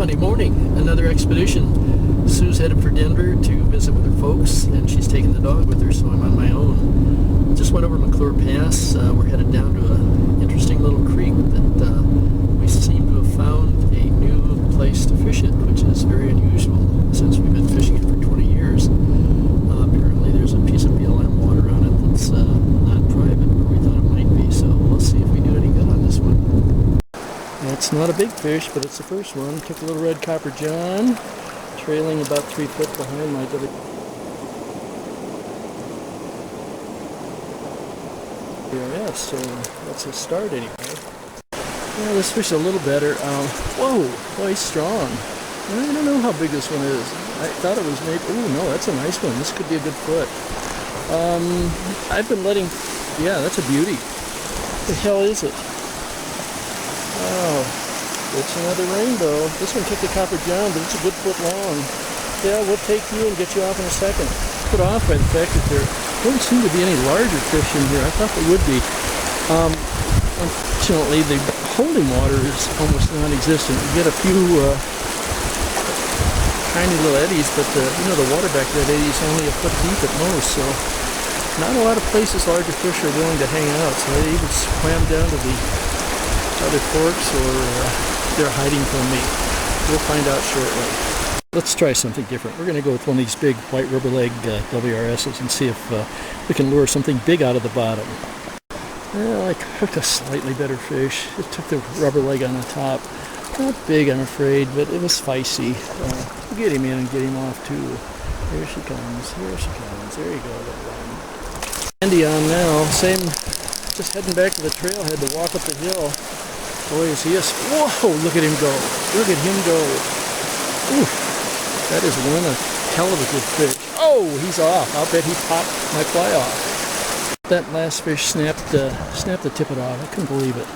Monday morning, another expedition. Sue's headed for Denver to visit with her folks, and she's taking the dog with her, so I'm on my own. Just went over McClure Pass. We're headed down to an interesting little creek that we seem to have found a new place to fish it, which is very unusual since we've been fishing it for 20 years. Apparently there's a piece of BLM water on it that's not private, but we thought it might be, so we'll see if we do any good on this one. It's not a big fish, but it's the first one. Took a little red copper john, trailing about 3 foot behind my WRS, so that's a start anyway. Yeah, this fish is a little better. Whoa, he's strong. I don't know how big this one is. I thought it was maybe, oh no, that's a nice one. This could be a good foot. I've been letting, yeah, that's a beauty. What the hell is it? Oh, it's another rainbow. This one took the copper john, but it's a good foot long. Yeah, we'll take you and get you off in a second. Put off by the fact that there don't seem to be any larger fish in here. I thought there would be. Unfortunately, the holding water is almost non-existent. You get a few tiny little eddies, but the water back to that eddy is only a foot deep at most, so not a lot of places larger fish are willing to hang out, so they either swam down to the other forks or they're hiding from me. We'll find out shortly. Let's try something different. We're going to go with one of these big white rubber leg WRSs and see if we can lure something big out of the bottom. Well, I hooked a slightly better fish. It took the rubber leg on the top. Not big, I'm afraid, but it was feisty. We'll get him in and get him off too. Here she comes. Here she comes. There you go, little one. Andy on now. Same. Just heading back to the trailhead to walk up the hill. Boy, is he whoa! Look at him go. Look at him go. Ooh, that is one hell of a good fish. Oh, he's off. I'll bet he popped my fly off. That last fish snapped the tippet off. I couldn't believe it.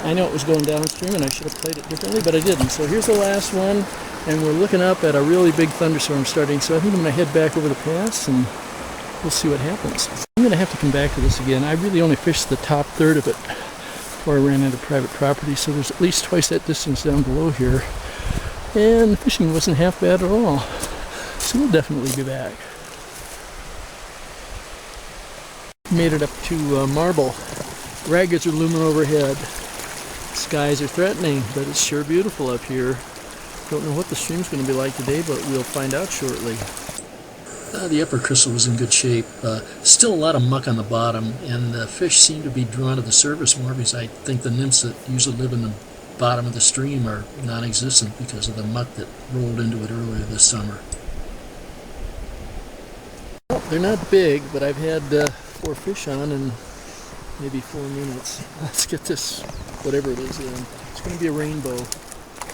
I know it was going downstream and I should have played it differently, but I didn't. So here's the last one, and we're looking up at a really big thunderstorm starting. So I think I'm going to head back over the pass and we'll see what happens. I'm going to have to come back to this again. I really only fished the top third of it before I ran into private property, so there's at least twice that distance down below here. And the fishing wasn't half bad at all. So we'll definitely be back. Made it up to Marble. Raggeds are looming overhead. Skies are threatening, but it's sure beautiful up here. Don't know what the stream's going to be like today, but we'll find out shortly. The upper crystal was in good shape. Still a lot of muck on the bottom, and the fish seem to be drawn to the surface more because I think the nymphs that usually live in the bottom of the stream are non-existent because of the muck that rolled into it earlier this summer. Well, they're not big, but I've had 4 fish on in maybe 4 minutes. Let's get this, whatever it is, in. It's going to be a rainbow,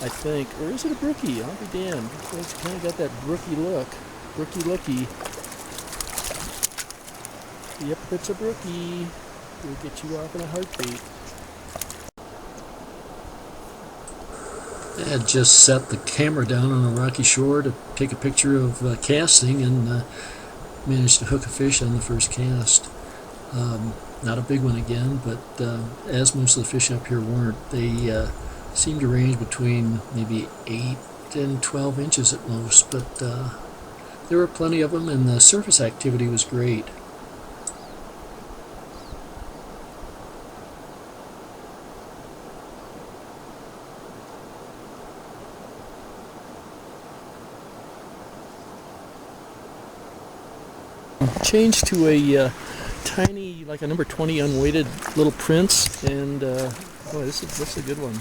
I think. Or is it a brookie? I'll be damned. It's kind of got that brookie look. Brookie looky. Yep, it's a brookie. We'll get you off in a heartbeat. I had just set the camera down on a rocky shore to take a picture of casting and managed to hook a fish on the first cast. Not a big one again, but as most of the fish up here weren't, they seemed to range between maybe 8 and 12 inches at most, but there were plenty of them, and the surface activity was great. Changed to a tiny, like a number 20 unweighted little prince, and boy, this is a good one.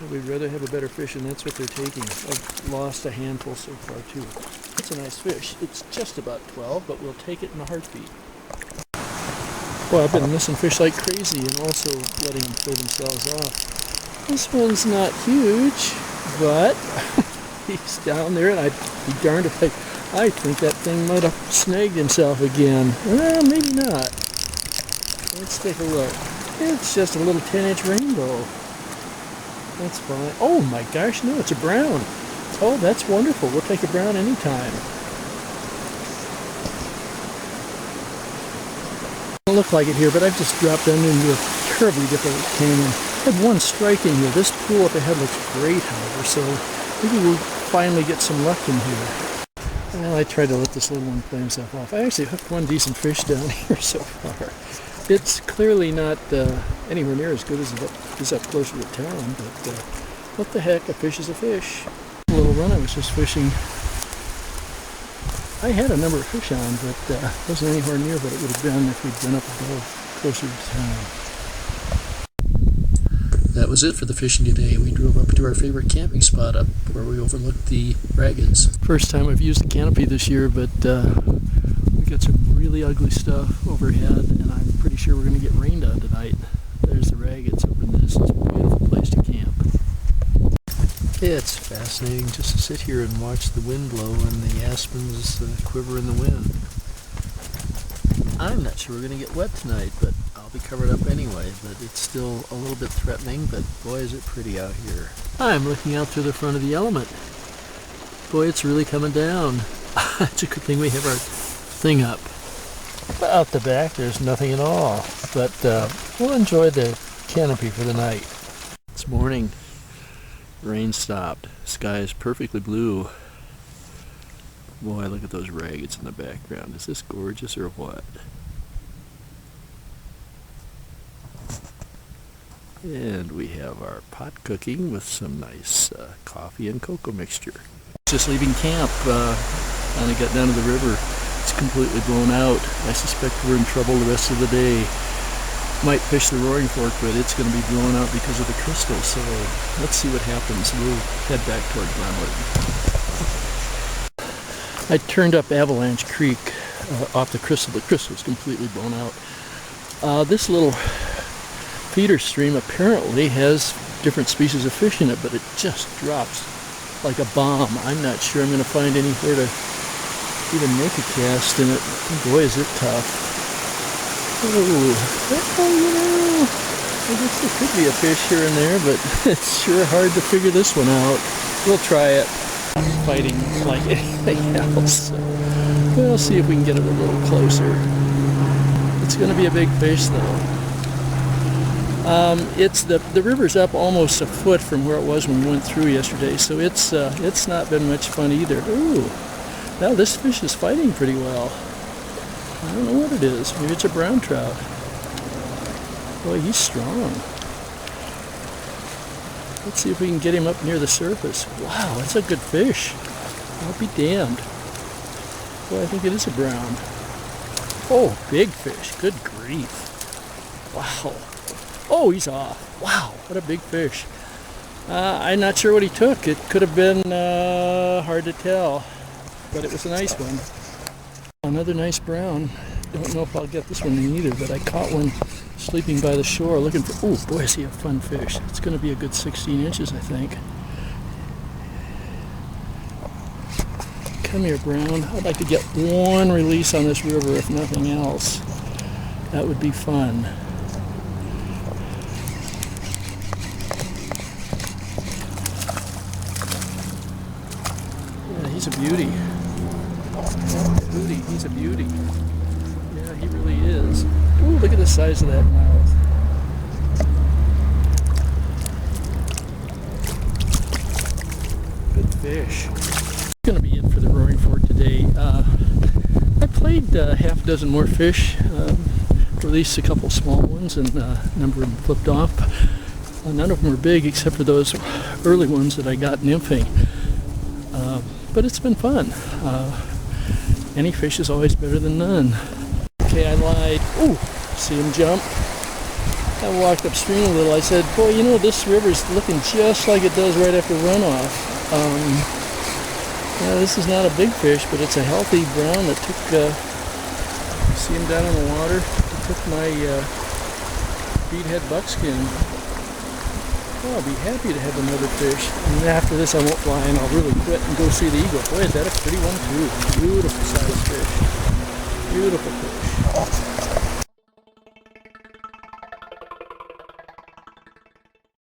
We'd rather have a better fish, and that's what they're taking. I've lost a handful so far too. It's a nice fish. It's just about 12, but we'll take it in a heartbeat. Well, I've been missing fish like crazy and also letting them throw themselves off. This one's not huge, but he's down there, and I'd be darned if I think that thing might have snagged himself again. Well, maybe not. Let's take a look. It's just a little 10-inch rainbow. That's fine. Oh my gosh, no, it's a brown. Oh, that's wonderful. We'll take a brown anytime. Doesn't look like it here, but I've just dropped down into a terribly difficult canyon. had one strike in here. This pool up ahead looks great, however, so maybe we'll finally get some luck in here. Well, I tried to let this little one play himself off. I actually hooked one decent fish down here so far. It's clearly not anywhere near as good as it is up closer to town, but what the heck, a fish is a fish. A little run I was just fishing. I had a number of fish on, but wasn't anywhere near what it would have been if we'd been up above, closer to town. That was it for the fishing today. We drove up to our favorite camping spot up where we overlooked the raggeds. First time I've used the canopy this year, but we got some really ugly stuff overhead, and I'm pretty sure we're going to get rained on tonight. There's the raggeds over in this. It's a beautiful place to camp. It's fascinating just to sit here and watch the wind blow and the aspens quiver in the wind. I'm not sure we're going to get wet tonight, but I'll be covered up anyway. But it's still a little bit threatening, but boy is it pretty out here. I'm looking out through the front of the element. Boy, it's really coming down. It's a good thing we have our thing up. But out the back there's nothing at all. But we'll enjoy the canopy for the night. It's morning. Rain stopped. Sky is perfectly blue. Boy, look at those raggeds in the background. Is this gorgeous or what? And we have our pot cooking with some nice coffee and cocoa mixture. Just leaving camp. Finally got down to the river. It's completely blown out. I suspect we're in trouble the rest of the day. Might fish the Roaring Fork, but it's going to be blown out because of the crystal, so let's see what happens. We'll head back toward Glenwood. I turned up Avalanche Creek off the crystal. The crystal is completely blown out. This little feeder stream apparently has different species of fish in it, but it just drops like a bomb. I'm not sure I'm going to find anywhere to even make a cast in it. Boy, is it tough. Oh, you know, I guess there could be a fish here and there, but it's sure hard to figure this one out. We'll try it. Fighting like anything else. We'll see if we can get it a little closer. It's going to be a big fish, though. It's the river's up almost a foot from where it was when we went through yesterday, so it's not been much fun either. Ooh, now this fish is fighting pretty well. I don't know what it is. Maybe it's a brown trout. Boy, he's strong. Let's see if we can get him up near the surface. Wow, that's a good fish. I'll be damned. Boy, I think it is a brown. Oh, big fish. Good grief. Wow. Oh, he's off. Wow, what a big fish. I'm not sure what he took. It could have been hard to tell, but it was a nice one. Another nice brown. Don't know if I'll get this one in either, but I caught one sleeping by the shore looking for, oh boy, is he a fun fish. It's going to be a good 16 inches, I think. Come here, brown. I'd like to get one release on this river, if nothing else. That would be fun. Yeah, he's a beauty. He's a beauty. Yeah, he really is. Ooh, look at the size of that mouth. Good fish. It's going to be it for the Roaring Fork today. I played half a dozen more fish, released a couple small ones, and a number of them flipped off. None of them were big except for those early ones that I got nymphing. But it's been fun. Any fish is always better than none. Okay, I lied. Ooh, see him jump? I walked upstream a little. I said, boy, you know, this river's looking just like it does right after runoff. Yeah, this is not a big fish, but it's a healthy brown that took, see him down in the water? He took my beadhead buckskin. Oh, I'll be happy to have another fish. And after this I won't fly and I'll really quit and go see the eagle. Boy, is that a pretty one too. Beautiful sized fish. Beautiful fish.